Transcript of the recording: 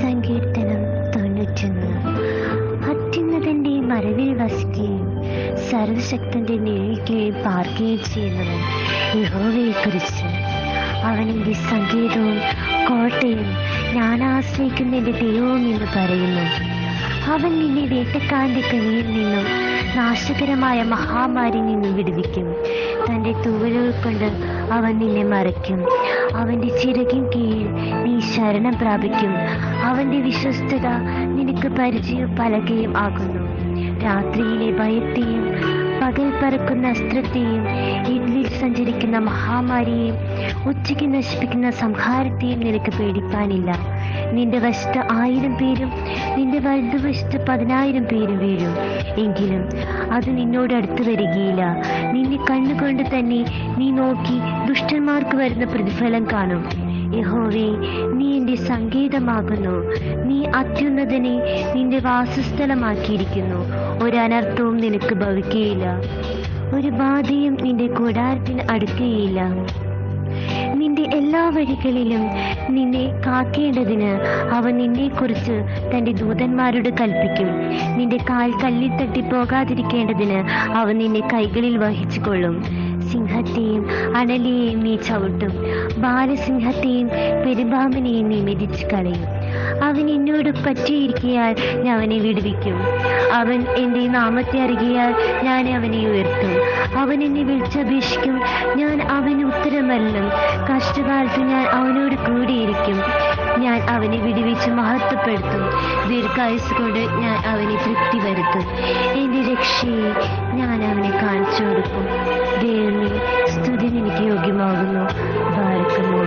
സങ്കീർത്തനം 91. അത്യുന്നതന്റെ മറവിൽ വസിക്കുകയും സർവശക്തന്റെ നിഴലിൽ കീഴിൽ പാർക്കുകയും ചെയ്യുന്നവൻ യഹോവയെക്കുറിച്ച്. അവൻ എൻ്റെ സങ്കേതവും കോട്ടയും ഞാൻ ആശ്രയിക്കുന്ന എൻ്റെ ദൈവവും എന്ന് പറയുന്നു. അവൻ നിന്നെ വേട്ടക്കാരൻ്റെ കയ്യിൽ നിന്നും നാശകരമായ മഹാമാരിയിൽ നിന്നും വിടുവിക്കും. തൻ്റെ തൂവലുകൾ കൊണ്ട് അവൻ നിന്നെ മറയ്ക്കും. അവൻ്റെ ചിറകിൻ കീഴിൽ നീ ശരണം പ്രാപിക്കും. അവൻ്റെ വിശ്വസ്തത നിനക്ക് പരിചയവും പലകയും ആകുന്നു. രാത്രിയിലെ ഭയത്തെയും പകൽ പറക്കുന്ന അസ്ത്രത്തെയും ഇരുളിൽ സഞ്ചരിക്കുന്ന മഹാമാരിയെയും ഉച്ചയ്ക്ക് നശിപ്പിക്കുന്ന സംഹാരത്തെയും നിനക്ക് പേടിപ്പാനില്ല. നിന്റെ വശത്ത് 1000 പേരും നിന്റെ വലതുവശത്ത് 10,000 പേരും വീഴും, എങ്കിലും അത് നിന്നോട് അടുത്ത് വരികയില്ല. നിന്റെ കണ്ണുകൊണ്ട് തന്നെ നീ നോക്കി ദുഷ്ടന്മാർക്ക് വരുന്ന പ്രതിഫലം കാണും. യഹോവേ, നീ എൻ്റെ സങ്കേതമാകുന്നു. നീ അത്യുന്നതനെ നിന്റെ വാസസ്ഥലമാക്കിയിരിക്കുന്നു. ഒരു അനർത്ഥവും നിനക്ക് ഭവിക്കുകയില്ല, ഒരു ബാധയും നിന്റെ കൂടാരത്തിന് അടുക്കുകയില്ല. നിന്റെ എല്ലാ വഴികളിലും നിന്നെ കാക്കേണ്ടതിന് അവൻ നിന്നെക്കുറിച്ച് തൻ്റെ ദൂതന്മാരോട് കൽപ്പിക്കും. നിന്റെ കാൽ കല്ലിൽ തട്ടിപ്പോകാതിരിക്കേണ്ടതിന് അവൻ നിന്നെ കൈകളിൽ വഹിച്ചു കൊള്ളും. സിംഹത്തെയും അണലിയെയും നീ ചവിട്ടും, ബാലസിംഹത്തെയും പെരുമ്പാമ്പിനെയും നീ മെതിച്ചു കളയും. അവൻ എന്നോട് പറ്റിയിരിക്കയാൽ ഞാൻ അവനെ വിടുവിക്കും. അവൻ എൻ്റെ നാമത്തെ അറിയയാൽ ഞാൻ അവനെ ഉയർത്തും. അവൻ എന്നെ വിളിച്ചപേക്ഷിക്കും, ഞാൻ അവന് ഉത്തരമരുളും. കഷ്ടകാലത്ത് ഞാൻ അവനോട് കൂടിയിരിക്കും. ഞാൻ അവനെ വിടുവിച്ച് മഹത്വപ്പെടുത്തും. ദീർഘായുസ് കൊണ്ട് ഞാൻ അവനെ തൃപ്തി വരുത്തും. എൻ്റെ രക്ഷയെ ഞാൻ അവനെ കാണിച്ചു കൊടുക്കും. ദൈവമേ, സ്തുതി നിനക്ക് യോഗ്യമാകുന്നു. ബാരക്കുമോ.